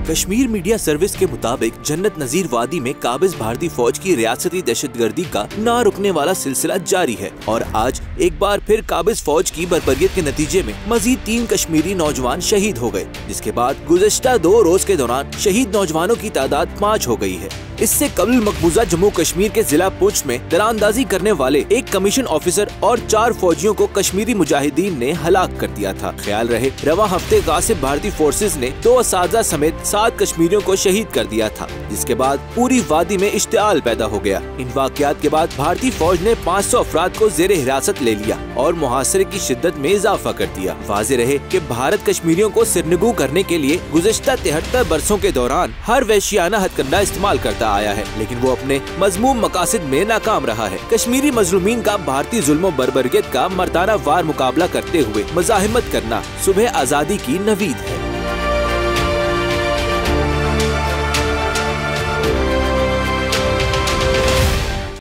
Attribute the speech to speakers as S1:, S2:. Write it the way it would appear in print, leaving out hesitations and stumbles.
S1: Kashmir media service के मुताबिक जन्नत नजीर वादी में काबिज भारतीय फौज की रियासती दहशतगर्दी का ना रुकने वाला सिलसिला जारी है और आज एक बार फिर काबिज फौज की बर्बरियत के नतीजे में मजीद 3 कश्मीरी नौजवान शहीद हो गए, जिसके बाद गुज़श्ता 2 रोज के दौरान शहीद नौजवानों की तादाद 5 हो गई है। इससे कबल मकबूजा जम्मू कश्मीर के जिला पुंछ में दरारंदाजी करने वाले एक कमीशन ऑफिसर और 4 फौजियों को कश्मीरी मुजाहिदीन ने हलाक कर दिया था। ख्याल रहे रवा हफ्ते गासिब भारतीय फोर्सेज ने 2 असातिज़ा समेत 7 कश्मीरियों को शहीद कर दिया था, जिसके बाद पूरी वादी में इश्तिआल पैदा हो गया। इन वाक़यात के बाद भारतीय फौज ने 500 अफराद को जेर हिरासत ले लिया और मुहासरे की शिद्दत में इजाफा कर दिया। वाज़ेह रहे कि भारत कश्मीरियों को सिरनगू करने के लिए गुज़श्ता 73 बरसों के दौरान हर वहशियाना हथकंडा इस्तेमाल करता आया है, लेकिन वो अपने मज़मूम मकासद में नाकाम रहा है। कश्मीरी मजलूमीन का भारतीय जुल्म बर्बरियत का मर्दाना वार मुकाबला करते हुए मज़ाहिमत करना सुबह आज़ादी की नवीद है।